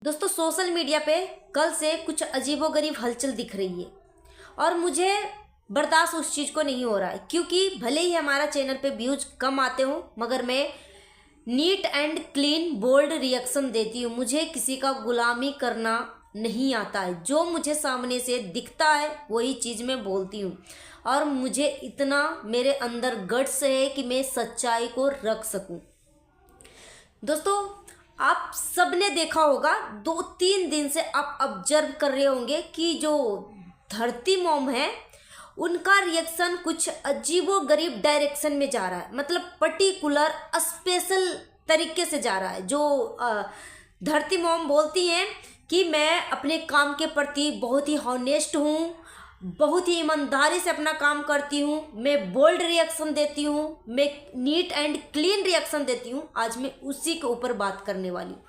दोस्तों social media पे कल से कुछ अजीबोगरीब हलचल दिख रही है और मुझे बर्दाश्त उस चीज़ को नहीं हो रहा है, क्योंकि भले ही हमारा चैनल पे व्यूज कम आते हों मगर मैं NEET and clean bowled reaction देती हूँ। मुझे किसी का गुलामी करना नहीं आता है, जो मुझे सामने से दिखता है वही चीज़ मैं बोलती हूँ और मुझे इतना मेरे अंदर गट्स है कि मैं सच्चाई को रख सकूँ। दोस्तों आप सबने देखा होगा, 2-3 दिन से आप ऑब्जर्व कर रहे होंगे कि जो धरती मॉम है उनका रिएक्शन कुछ अजीबोगरीब डायरेक्शन में जा रहा है, मतलब पर्टिकुलर स्पेशल तरीके से जा रहा है। जो धरती मॉम बोलती हैं कि मैं अपने काम के प्रति बहुत ही हॉनेस्ट हूँ, बहुत ही ईमानदारी से अपना काम करती हूँ, मैं बोल्ड रिएक्शन देती हूँ, मैं नीट एंड क्लीन रिएक्शन देती हूँ। आज मैं उसी के ऊपर बात करने वाली हूँ।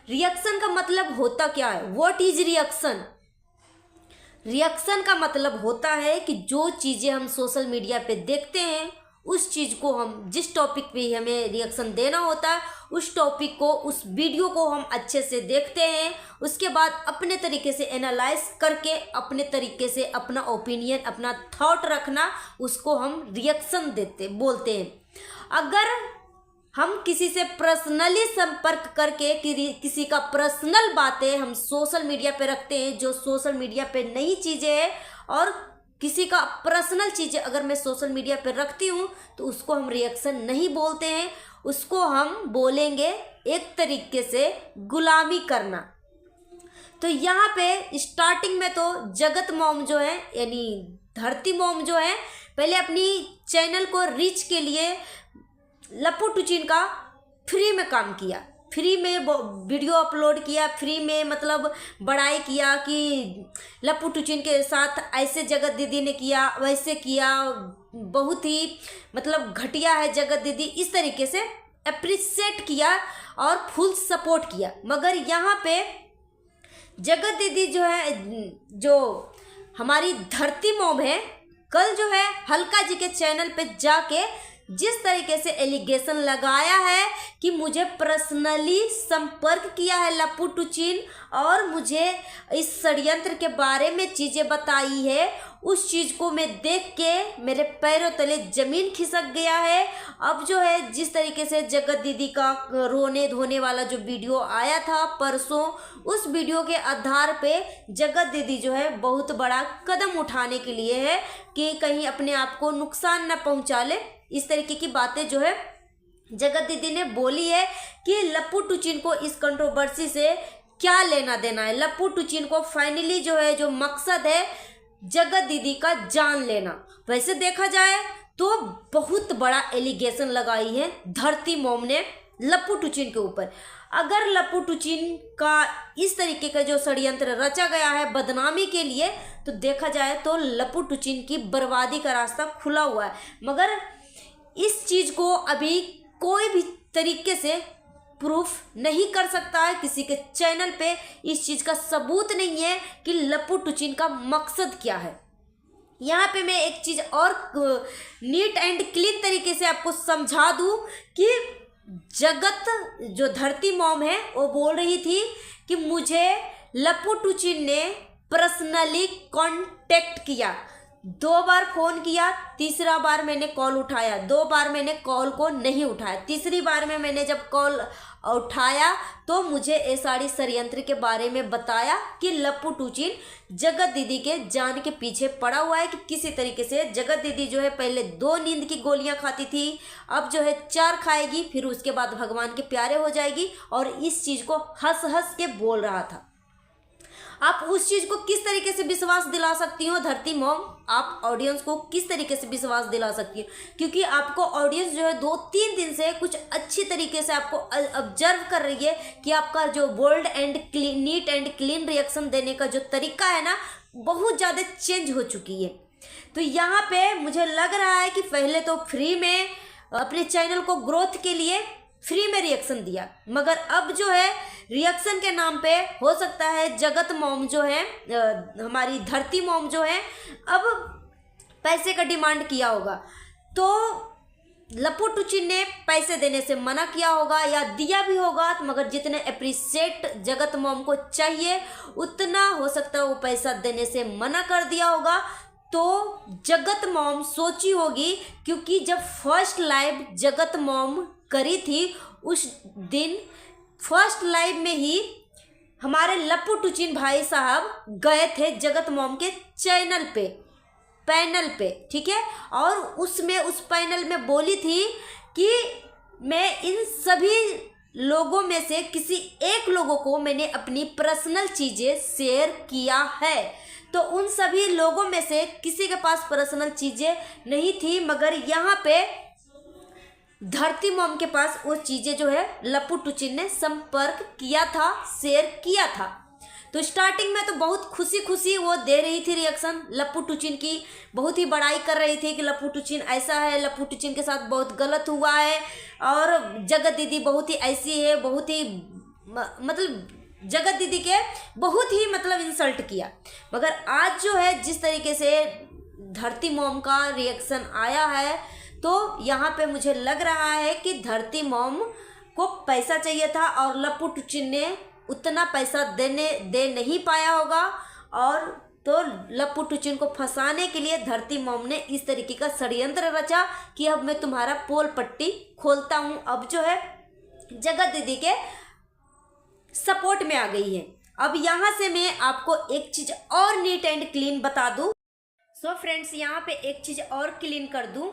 रिएक्शन का मतलब होता क्या है? What is reaction? रिएक्शन का मतलब होता है कि जो चीज़ें हम सोशल मीडिया पे देखते हैं उस चीज़ को हम जिस टॉपिक पे हमें रिएक्शन देना होता है उस टॉपिक को, उस वीडियो को हम अच्छे से देखते हैं, उसके बाद अपने तरीके से एनालाइज करके अपने तरीके से अपना ओपिनियन, अपना थॉट रखना, उसको हम रिएक्शन बोलते हैं। अगर हम किसी से पर्सनली संपर्क करके किसी का पर्सनल बातें हम सोशल मीडिया पे रखते हैं जो सोशल मीडिया पे नई चीज़ें हैं, और किसी का पर्सनल चीज़ें अगर मैं सोशल मीडिया पे रखती हूँ तो उसको हम रिएक्शन नहीं बोलते हैं, उसको हम बोलेंगे एक तरीके से गुलामी करना। तो यहाँ पे स्टार्टिंग में तो जगत मॉम जो है यानी धरती मॉम जो है पहले अपनी चैनल को रीच के लिए लप्पू टुचिन का फ्री में काम किया, फ्री में वीडियो अपलोड किया, फ्री में मतलब बड़ाई किया कि लप्पू टुचिन के साथ ऐसे जगत दीदी ने किया, वैसे किया, बहुत ही मतलब घटिया है जगत दीदी, इस तरीके से अप्रिशिएट किया और फुल सपोर्ट किया। मगर यहाँ पे जगत दीदी जो है, जो हमारी धरती मॉम है, कल जो है हल्का जी के चैनल पे जाके जिस तरीके से एलिगेशन लगाया है कि मुझे पर्सनली संपर्क किया है लप्पू टुचिन और मुझे इस षड्यंत्र के बारे में चीज़ें बताई है, उस चीज़ को मैं देख के मेरे पैरों तले ज़मीन खिसक गया है। अब जो है जिस तरीके से जगत दीदी का रोने धोने वाला जो वीडियो आया था परसों, उस वीडियो के आधार पे जगत दीदी जो है बहुत बड़ा कदम उठाने के लिए है कि कहीं अपने आप को नुकसान न पहुंचा ले। इस तरीके की बातें जो है जगत दीदी ने बोली है कि लप्पू टुचिन को इस कंट्रोवर्सी से क्या लेना देना है। लप्पू टुचिन को फाइनली जो है जो मकसद है जगत दीदी का जान लेना। वैसे देखा जाए तो बहुत बड़ा एलिगेशन लगाई है धरती मॉम ने लप्पू टुचिन के ऊपर। अगर लप्पू टुचिन का इस तरीके का जो षड्यंत्र रचा गया है बदनामी के लिए, तो देखा जाए तो लप्पू टुचिन की बर्बादी का रास्ता खुला हुआ है। मगर इस चीज़ को अभी कोई भी तरीके से प्रूफ नहीं कर सकता है, किसी के चैनल पे इस चीज़ का सबूत नहीं है कि लप्पू टुचिन का मकसद क्या है। यहाँ पे मैं एक चीज़ और नीट एंड क्लीन तरीके से आपको समझा दूँ कि जगत जो धरती मॉम है वो बोल रही थी कि मुझे लप्पू टुचिन ने पर्सनली कांटेक्ट किया, 2 बार फ़ोन किया, तीसरा बार मैंने कॉल उठाया, 2 बार मैंने कॉल को नहीं उठाया, तीसरी बार में मैंने जब कॉल उठाया तो मुझे ये सारी षड्यंत्र के बारे में बताया कि लप्पू टुचिन जगत दीदी के जान के पीछे पड़ा हुआ है कि किसी तरीके से जगत दीदी जो है पहले 2 नींद की गोलियां खाती थी, अब जो है 4 खाएगी, फिर उसके बाद भगवान के प्यारे हो जाएगी, और इस चीज़ को हंस हंस के बोल रहा था। आप उस चीज़ को किस तरीके से विश्वास दिला सकती हो धरती मॉम? आप ऑडियंस को किस तरीके से विश्वास दिला सकती हो? क्योंकि आपको ऑडियंस जो है 2-3 दिन से कुछ अच्छी तरीके से आपको ऑब्जर्व कर रही है कि आपका जो bold and clean, neat and clean reaction देने का जो तरीका है ना, बहुत ज़्यादा चेंज हो चुकी है। तो यहाँ पे मुझे लग रहा है कि पहले तो फ्री में अपने चैनल को ग्रोथ के लिए फ्री में रिएक्शन दिया, मगर अब जो है रिएक्शन के नाम पे हो सकता है जगत मॉम जो है, हमारी धरती मॉम जो है, अब पैसे का डिमांड किया होगा। तो लप्पू टुचिन ने पैसे देने से मना किया होगा या दिया भी होगा, मगर जितने अप्रिशिएट जगत मॉम को चाहिए उतना हो सकता है वो पैसा देने से मना कर दिया होगा। तो जगत मॉम सोची होगी, क्योंकि जब फर्स्ट लाइव जगत मॉम करी थी उस दिन फर्स्ट लाइव में ही हमारे लप्पू टुचिन भाई साहब गए थे जगत मॉम के चैनल पे, पैनल पे, ठीक है। और उसमें उस पैनल में बोली थी कि मैं इन सभी लोगों में से किसी एक लोगों को मैंने अपनी पर्सनल चीज़ें शेयर किया है। तो उन सभी लोगों में से किसी के पास पर्सनल चीज़ें नहीं थी, मगर यहाँ पे धरती मॉम के पास वो चीज़ें जो है लप्पू टुचिन ने संपर्क किया था, शेयर किया था। तो स्टार्टिंग में तो बहुत खुशी खुशी वो दे रही थी रिएक्शन, लप्पू टुचिन की बहुत ही बड़ाई कर रही थी कि लप्पू टुचिन ऐसा है, लप्पू टुचिन के साथ बहुत गलत हुआ है और जगत दीदी बहुत ही ऐसी है, बहुत ही मतलब जगत दीदी के बहुत ही मतलब इंसल्ट किया। मगर आज जो है जिस तरीके से धरती मॉम का रिएक्शन आया है, तो यहाँ पे मुझे लग रहा है कि धरती मॉम को पैसा चाहिए था और लप्पू टुचिन ने उतना पैसा दे नहीं पाया होगा, और तो लप्पू टुचिन को फंसाने के लिए धरती मॉम ने इस तरीके का षड्यंत्र रचा कि अब मैं तुम्हारा पोल पट्टी खोलता हूँ। अब जो है जगत दीदी के सपोर्ट में आ गई है। अब यहाँ से मैं आपको एक चीज़ और नीट एंड क्लीन बता दूँ। सो फ्रेंड्स, यहाँ पे एक चीज़ और क्लीन कर दूँ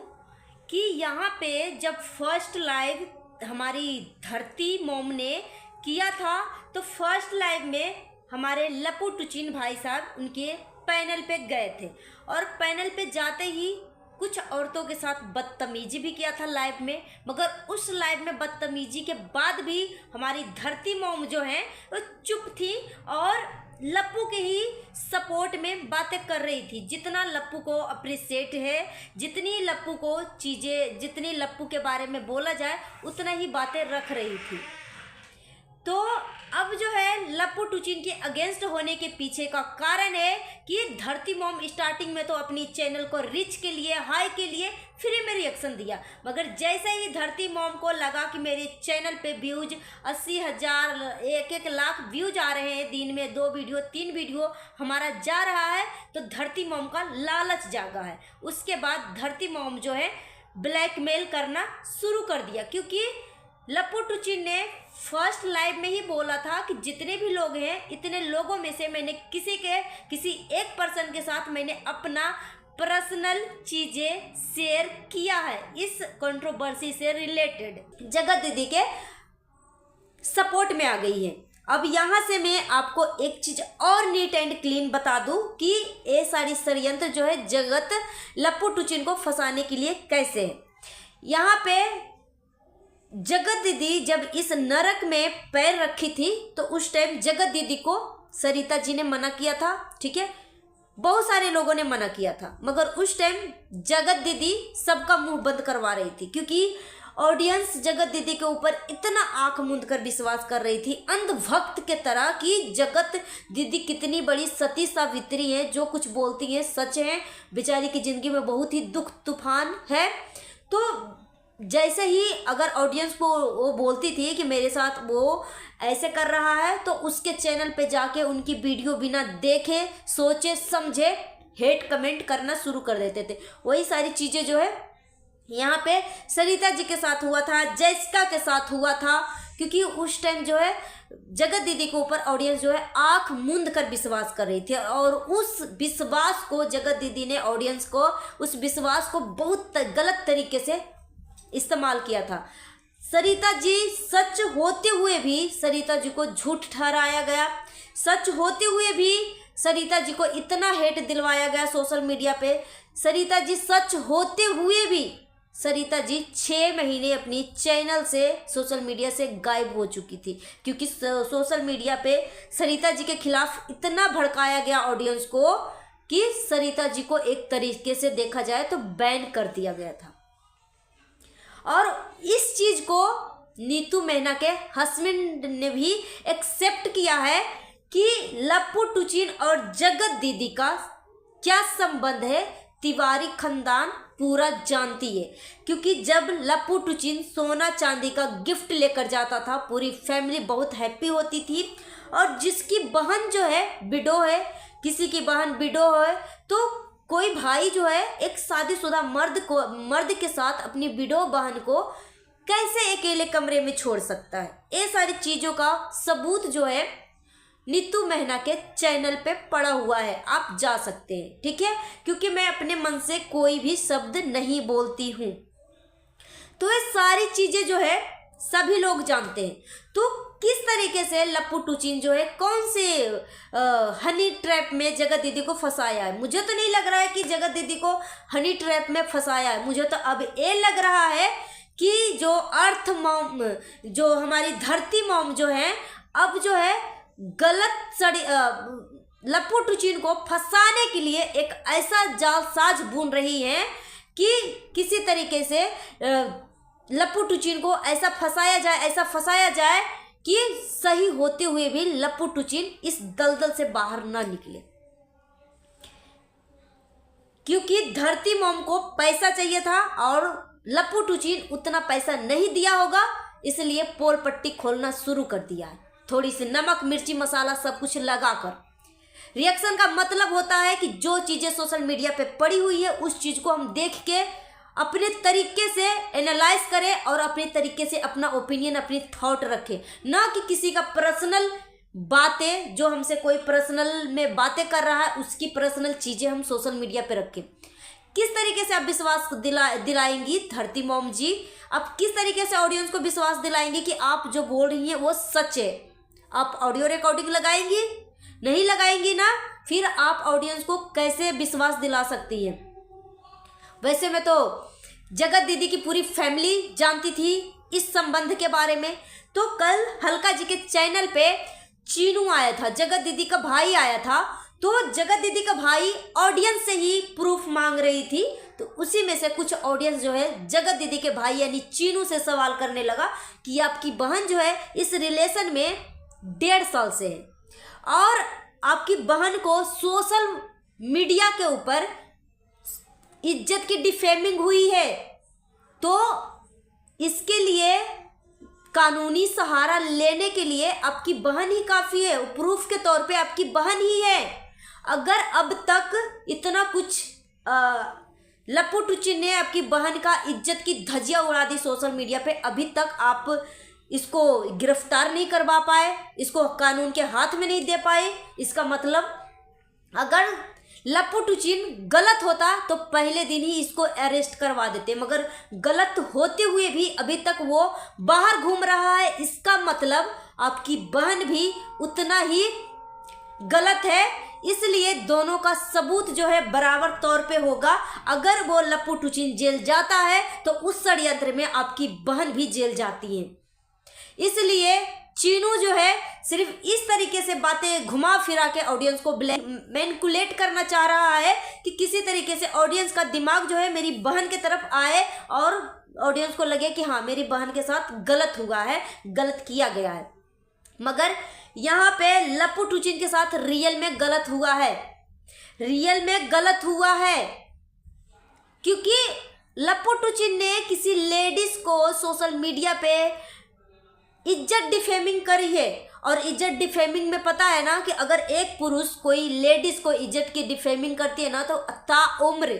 कि यहाँ पे जब फर्स्ट लाइव हमारी धरती मॉम ने किया था, तो फर्स्ट लाइव में हमारे लप्पू टुचिन भाई साहब उनके पैनल पे गए थे और पैनल पे जाते ही कुछ औरतों के साथ बदतमीजी भी किया था लाइव में। मगर उस लाइव में बदतमीजी के बाद भी हमारी धरती मॉम जो है वो चुप थी और लप्पू के ही सपोर्ट में बातें कर रही थी। जितना लप्पू को अप्रिशिएट है, जितनी लप्पू को चीज़ें, जितनी लप्पू के बारे में बोला जाए उतना ही बातें रख रही थी। तो अब जो है लप्पू टुचिन के अगेंस्ट होने के पीछे का कारण है कि धरती मॉम स्टार्टिंग में तो अपनी चैनल को रीच के लिए, हाई के लिए फ्री में रिएक्शन दिया, मगर जैसे ही धरती मॉम को लगा कि मेरे चैनल पे व्यूज 80,000, 1-1 लाख व्यूज आ रहे हैं, दिन में 2 वीडियो 3 वीडियो हमारा जा रहा है, तो धरती मॉम का लालच जागा है। उसके बाद धरती मॉम जो है ब्लैकमेल करना शुरू कर दिया, क्योंकि लप्पू टुचिन ने फर्स्ट लाइव में ही बोला था कि जितने भी लोग हैं, इतने लोगों में से मैंने किसी एक पर्सन के साथ मैंने अपना पर्सनल चीज़ें शेयर किया है इस कंट्रोवर्सी से रिलेटेड। जगत दीदी के सपोर्ट में आ गई है। अब यहाँ से मैं आपको एक चीज़ और नीट एंड क्लीन बता दूँ कि ये सारी षड्यंत्र जो है जगत लप्पू टुचिन को फंसाने के लिए कैसे है। यहाँ पे जगत दीदी जब इस नरक में पैर रखी थी तो उस टाइम जगत दीदी को सरिता जी ने मना किया था, ठीक है, बहुत सारे लोगों ने मना किया था, मगर उस टाइम जगत दीदी सबका मुंह बंद करवा रही थी, क्योंकि ऑडियंस जगत दीदी के ऊपर इतना आंख मूंद कर विश्वास कर रही थी अंधभक्त के तरह कि जगत दीदी कितनी बड़ी सती सावित्री है, जो कुछ बोलती है सच है, बेचारी की ज़िंदगी में बहुत ही दुख तूफान है। तो जैसे ही अगर ऑडियंस को वो बोलती थी कि मेरे साथ वो ऐसे कर रहा है, तो उसके चैनल पे जाके उनकी वीडियो बिना देखे सोचे समझे हेट कमेंट करना शुरू कर देते थे। वही सारी चीज़ें जो है यहाँ पे सरिता जी के साथ हुआ था, जैसिका के साथ हुआ था, क्योंकि उस टाइम जो है जगत दीदी के ऊपर ऑडियंस जो है आंख मूंद कर विश्वास कर रही थी, और उस विश्वास को जगत दीदी ने, ऑडियंस को उस विश्वास को बहुत गलत तरीके से इस्तेमाल किया था। सरिता जी सच होते हुए भी सरिता जी को झूठ ठहराया गया, सच होते हुए भी सरिता जी को इतना हेट दिलवाया गया सोशल मीडिया पे। सरिता जी सच होते हुए भी सरिता जी 6 महीने अपनी चैनल से, सोशल मीडिया से गायब हो चुकी थी, क्योंकि सोशल मीडिया पे सरिता जी के खिलाफ इतना भड़काया गया ऑडियंस को कि सरिता जी को एक तरीके से देखा जाए तो बैन कर दिया गया था। और इस चीज़ को नीतू मेहना के हस्बैंड ने भी एक्सेप्ट किया है कि लप्पू टुचिन और जगत दीदी का क्या संबंध है, तिवारी खानदान पूरा जानती है, क्योंकि जब लप्पू टुचिन सोना चांदी का गिफ्ट लेकर जाता था पूरी फैमिली बहुत हैप्पी होती थी। और जिसकी बहन जो है विडो है, किसी की बहन विडो है, तो कोई भाई जो है एक शादीशुदा मर्द के साथ अपनी विडो बहन को कैसे अकेले कमरे में छोड़ सकता है। ये सारी चीज़ों का सबूत जो है नीतू मेहना के चैनल पे पड़ा हुआ है, आप जा सकते हैं, ठीक है, क्योंकि मैं अपने मन से कोई भी शब्द नहीं बोलती हूँ। तो ये सारी चीज़ें जो है सभी लोग जानते हैं। तो किस तरीके से लप्पू टुचिन जो है कौन से हनी ट्रैप में जगत दीदी को फंसाया है, मुझे तो नहीं लग रहा है कि जगत दीदी को हनी ट्रैप में फंसाया है। मुझे तो अब ये लग रहा है कि जो अर्थ मॉम, जो हमारी धरती मॉम जो है, अब जो है गलत लप्पू टुचिन को फंसाने के लिए एक ऐसा जालसाज बुन रही है कि किसी तरीके से लप्पू टुचिन को ऐसा फंसाया जाए कि सही होते हुए भी लप्पू टुचिन इस दलदल से बाहर ना निकले। क्योंकि धरती मॉम को पैसा चाहिए था और लप्पू टुचिन उतना पैसा नहीं दिया होगा, इसलिए पोल पट्टी खोलना शुरू कर दिया है, थोड़ी सी नमक मिर्ची मसाला सब कुछ लगाकर। रिएक्शन का मतलब होता है कि जो चीज़ें सोशल मीडिया पे पड़ी हुई है उस चीज़ को हम देख के अपने तरीके से एनालाइज करें और अपने तरीके से अपना ओपिनियन, अपनी थॉट रखें, ना कि किसी का पर्सनल बातें, जो हमसे कोई पर्सनल में बातें कर रहा है उसकी पर्सनल चीज़ें हम सोशल मीडिया पे रखें। किस तरीके से आप विश्वास दिलाएंगी धरती मॉम जी, आप किस तरीके से ऑडियंस को विश्वास दिलाएंगे कि आप जो बोल रही हैं वो सच है? आप ऑडियो रिकॉर्डिंग लगाएंगी? नहीं लगाएंगी ना, फिर आप ऑडियंस को कैसे विश्वास दिला सकती हैं? वैसे में तो जगत दीदी की पूरी फैमिली जानती थी इस संबंध के बारे में। तो कल हल्का जी के चैनल पे चीनू आया था, जगत दीदी का भाई आया था, तो जगत दीदी का भाई ऑडियंस से ही प्रूफ मांग रही थी। तो उसी में से कुछ ऑडियंस जो है जगत दीदी के भाई यानी चीनू से सवाल करने लगा कि आपकी बहन जो है इस रिलेशन में 1.5 साल से है और आपकी बहन को सोशल मीडिया के ऊपर इज्जत की डिफेमिंग हुई है, तो इसके लिए कानूनी सहारा लेने के लिए आपकी बहन ही काफ़ी है, प्रूफ के तौर पे आपकी बहन ही है। अगर अब तक इतना कुछ लप्पू टुचिन ने आपकी बहन का इज्जत की धज्जियां उड़ा दी सोशल मीडिया पे, अभी तक आप इसको गिरफ्तार नहीं करवा पाए, इसको कानून के हाथ में नहीं दे पाए, इसका मतलब अगर लप्पू टुचिन गलत होता तो पहले दिन ही इसको अरेस्ट करवा देते, मगर गलत होते हुए भी अभी तक वो बाहर घूम रहा है, इसका मतलब आपकी बहन भी उतना ही गलत है। इसलिए दोनों का सबूत जो है बराबर तौर पे होगा। अगर वो लप्पू टुचिन जेल जाता है तो उस षड्यंत्र में आपकी बहन भी जेल जाती है। इसलिए चीनू जो है सिर्फ इस तरीके से बातें घुमा फिरा के ऑडियंस को मैनिपुलेट करना चाह रहा है कि किसी तरीके से ऑडियंस का दिमाग जो है मेरी बहन की तरफ आए और ऑडियंस को लगे कि हाँ मेरी बहन के साथ गलत हुआ है, गलत किया गया है। मगर यहाँ पे लप्पू टुचिन के साथ रियल में गलत हुआ है, रियल में गलत हुआ है, क्योंकि लप्पू टुचिन ने किसी लेडीज को सोशल मीडिया पे इज्जत डिफेमिंग करी है। और इज्जत डिफेमिंग में पता है ना कि अगर एक पुरुष कोई लेडीज को इज्जत की डिफेमिंग करती है ना तो ताउम्र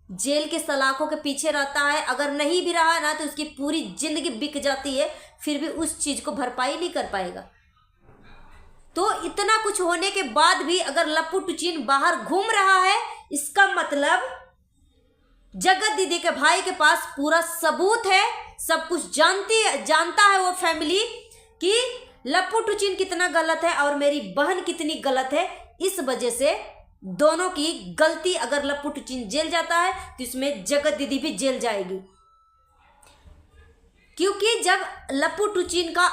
जेल के सलाखों के पीछे रहता है। अगर नहीं भी रहा ना तो उसकी पूरी जिंदगी बिक जाती है, फिर भी उस चीज को भरपाई नहीं कर पाएगा। तो इतना कुछ होने के बाद भी अगर लप्पू टुचिन बाहर घूम रहा है, इसका मतलब जगत दीदी के भाई के पास पूरा सबूत है, सब कुछ जानता है वो फैमिली कि लप्पू टुचिन कितना गलत है और मेरी बहन कितनी गलत है। इस वजह से दोनों की गलती, अगर लप्पू टुचिन जेल जाता है तो इसमें जगत दीदी भी जेल जाएगी। क्योंकि जब लप्पू टुचिन का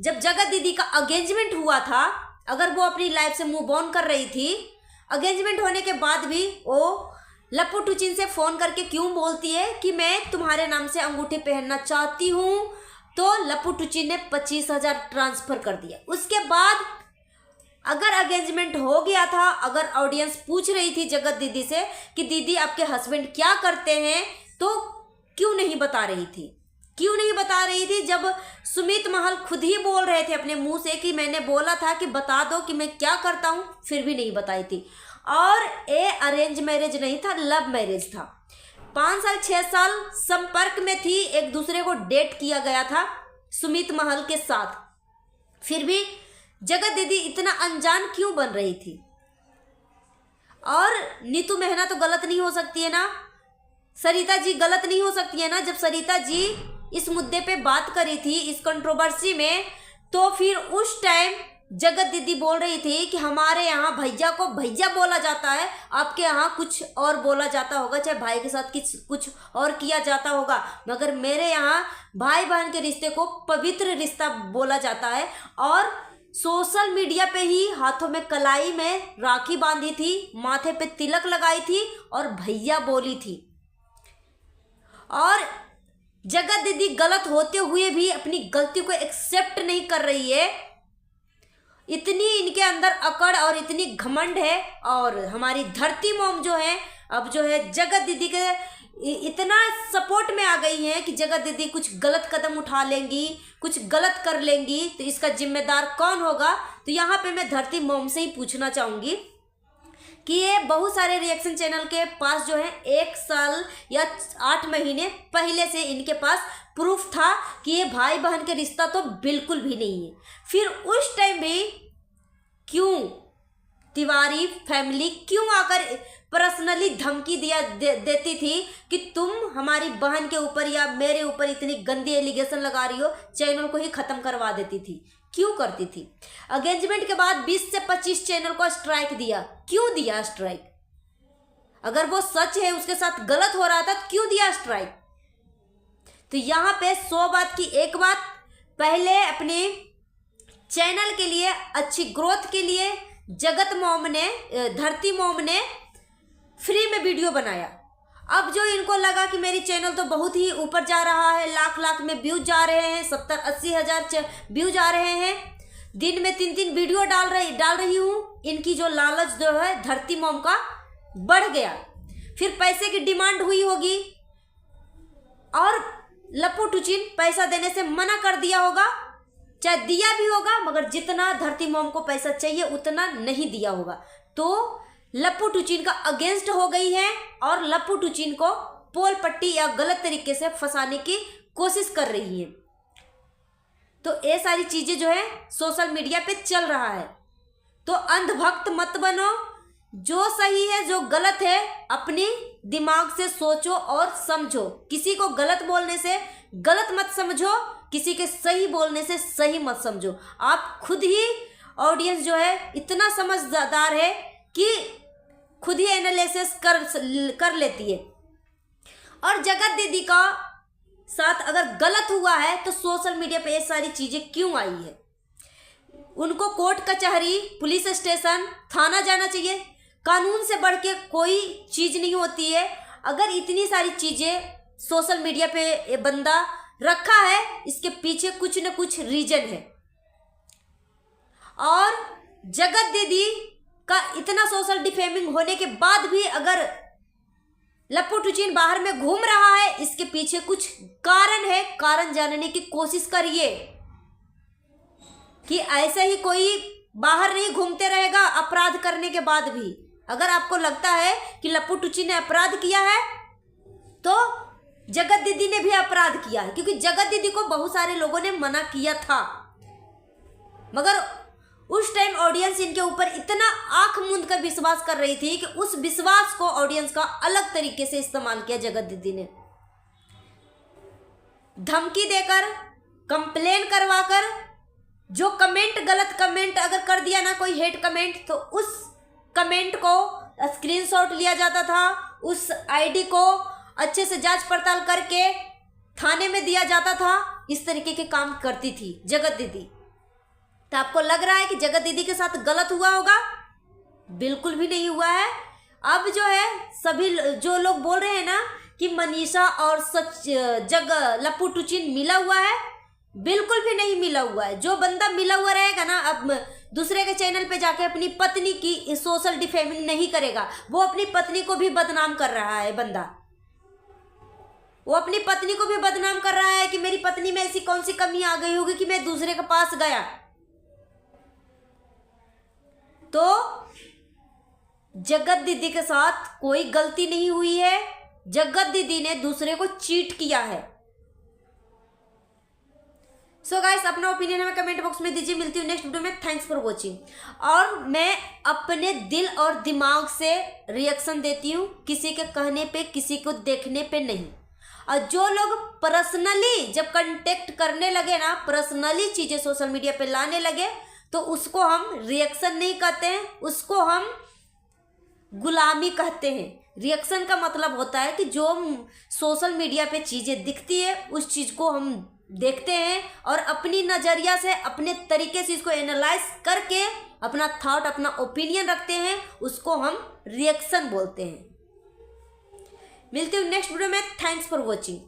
जब जगत दीदी का एंगेजमेंट हुआ था, अगर वो अपनी लाइफ से मूव ऑन कर रही थी, एंगेजमेंट होने के बाद भी वो लप्पू टुचिन से फ़ोन करके क्यों बोलती है कि मैं तुम्हारे नाम से अंगूठी पहनना चाहती हूँ, तो लप्पू टुचिन ने 25,000 ट्रांसफ़र कर दिया। उसके बाद अगर एंगेजमेंट हो गया था, अगर ऑडियंस पूछ रही थी जगत दीदी से कि दीदी आपके हस्बैंड क्या करते हैं, तो क्यों नहीं बता रही थी? क्यों नहीं बता रही थी जब सुमित महल खुद ही बोल रहे थे अपने मुंह से कि मैंने बोला था कि बता दो कि मैं क्या करता हूं, फिर भी नहीं बताई थी। और ये अरेंज मैरिज नहीं था, लव मैरिज था। 5 साल 6 साल संपर्क में थी, एक दूसरे को डेट किया गया था सुमित महल के साथ, फिर भी जगत दीदी इतना अनजान क्यों बन रही थी? और नीतू मेहना तो गलत नहीं हो सकती है ना, सरिता जी गलत नहीं हो सकती है ना। जब सरिता जी इस मुद्दे पे बात करी थी इस कंट्रोवर्सी में, तो फिर उस टाइम जगत दीदी बोल रही थी कि हमारे यहाँ भैया को भैया बोला जाता है, आपके यहाँ कुछ और बोला जाता होगा, चाहे भाई के साथ कुछ और किया जाता होगा, मगर मेरे यहाँ भाई बहन के रिश्ते को पवित्र रिश्ता बोला जाता है। और सोशल मीडिया पे ही हाथों में कलाई में राखी बांधी थी, माथे पे तिलक लगाई थी और भैया बोली थी। और जगत दीदी गलत होते हुए भी अपनी गलती को एक्सेप्ट नहीं कर रही है, इतनी इनके अंदर अकड़ और इतनी घमंड है। और हमारी धरती मॉम जो है, अब जो है जगत दीदी के इतना सपोर्ट में आ गई हैं कि जगत दीदी कुछ गलत कदम उठा लेंगी, कुछ गलत कर लेंगी, तो इसका जिम्मेदार कौन होगा? तो यहाँ पे मैं धरती मॉम से ही पूछना चाहूँगी कि ये बहुत सारे रिएक्शन चैनल के पास जो है 1 साल या 8 महीने पहले से इनके पास प्रूफ था कि ये भाई बहन के रिश्ता तो बिल्कुल भी नहीं है, फिर उस टाइम भी क्यों तिवारी फैमिली क्यों आकर पर्सनली धमकी देती थी कि तुम हमारी बहन के ऊपर या मेरे ऊपर इतनी गंदी एलिगेशन लगा रही हो, चैनल को ही खत्म करवा देती थी? क्यों करती थी? एंगेजमेंट के बाद 20 से 25 चैनल को स्ट्राइक दिया, क्यों दिया स्ट्राइक? अगर वो सच है उसके साथ गलत हो रहा था तो क्यों दिया स्ट्राइक? तो यहाँ पे 100 बात की एक बात, पहले अपने चैनल के लिए अच्छी ग्रोथ के लिए जगत मॉम ने, धरती मॉम ने फ्री में वीडियो बनाया। अब जो इनको लगा कि मेरी चैनल तो बहुत ही ऊपर जा रहा है, लाख में व्यूज जा रहे हैं, 70-80 हज़ार व्यूज आ रहे हैं, दिन में 3-3 वीडियो डाल रही हूँ, इनकी जो लालच जो है धरती मॉम का बढ़ गया। फिर पैसे की डिमांड हुई होगी और लप्पू टुचिन पैसा देने से मना कर दिया होगा, चाहे दिया भी होगा मगर जितना धरती मॉम को पैसा चाहिए उतना नहीं दिया होगा। तो लप्पू टुचिन का अगेंस्ट हो गई है और लप्पू टुचिन को पोल पट्टी या गलत तरीके से फंसाने की कोशिश कर रही है। तो ये सारी चीजें जो है सोशल मीडिया पे चल रहा है, तो अंधभक्त मत बनो। जो सही है जो गलत है अपनी दिमाग से सोचो और समझो। किसी को गलत बोलने से गलत मत समझो, किसी के सही बोलने से सही मत समझो। आप खुद ही, ऑडियंस जो है इतना समझदार है कि खुद ही एनालिसिस कर लेती है। और जगत दीदी का साथ अगर गलत हुआ है तो सोशल मीडिया पे ये सारी चीजें क्यों आई है? उनको कोर्ट कचहरी, पुलिस स्टेशन, थाना जाना चाहिए। कानून से बढ़ के कोई चीज नहीं होती है। अगर इतनी सारी चीजें सोशल मीडिया पे ये बंदा रखा है, इसके पीछे कुछ न कुछ रीजन है। और जगत दीदी का इतना सोशल डिफेमिंग होने के बाद भी अगर लप्पू टुचिन बाहर में घूम रहा है, इसके पीछे कुछ कारण है। कारण जानने की कोशिश करिए कि ऐसे ही कोई बाहर नहीं घूमते रहेगा अपराध करने के बाद भी। अगर आपको लगता है कि लप्पू टुचिन ने अपराध किया है तो जगत दीदी ने भी अपराध किया है, क्योंकि जगत दीदी को बहुत सारे लोगों ने मना किया था, मगर उस टाइम ऑडियंस इनके ऊपर इतना आंख मूंद कर विश्वास कर रही थी कि उस विश्वास को ऑडियंस का अलग तरीके से इस्तेमाल किया जगत दीदी ने। धमकी देकर, कंप्लेन करवाकर, जो कमेंट गलत कमेंट अगर कर दिया ना कोई हेट कमेंट, तो उस कमेंट को स्क्रीनशॉट लिया जाता था, उस आईडी को अच्छे से जांच पड़ताल करके थाने में दिया जाता था। इस तरीके के काम करती थी जगत दीदी। तो आपको लग रहा है कि जगत दीदी के साथ गलत हुआ होगा? बिल्कुल भी नहीं हुआ है। अब जो है सभी जो लोग बोल रहे हैं ना कि मनीषा और लप्पू टुचिन मिला हुआ है, बिल्कुल भी नहीं मिला हुआ है। जो बंदा मिला हुआ रहेगा ना, अब दूसरे के चैनल पे जाके अपनी पत्नी की सोशल डिफेमिंग नहीं करेगा। वो अपनी पत्नी को भी बदनाम कर रहा है बंदा, वो अपनी पत्नी को भी बदनाम कर रहा है कि मेरी पत्नी में ऐसी कौन सी कमी आ गई होगी कि मैं दूसरे के पास गया। तो जगत दीदी के साथ कोई गलती नहीं हुई है, जगत दीदी ने दूसरे को चीट किया है। सो गाइस, अपना ओपिनियन हमें कमेंट बॉक्स में दीजिए। मिलती हूँ नेक्स्ट वीडियो में। Thanks for watching. और मैं अपने दिल और दिमाग से रिएक्शन देती हूँ, किसी के कहने पे, किसी को देखने पे नहीं। और जो लोग पर्सनली जब कांटेक्ट करने लगे ना, पर्सनली चीज़ें सोशल मीडिया पे लाने लगे, तो उसको हम रिएक्शन नहीं कहते हैं, उसको हम गुलामी कहते हैं। रिएक्शन का मतलब होता है कि जो सोशल मीडिया पे चीज़ें दिखती है उस चीज़ को हम देखते हैं और अपनी नज़रिया से, अपने तरीके से इसको एनालाइज करके अपना थॉट, अपना ओपिनियन रखते हैं, उसको हम रिएक्शन बोलते हैं। मिलते हैं नेक्स्ट वीडियो में। Thanks for watching.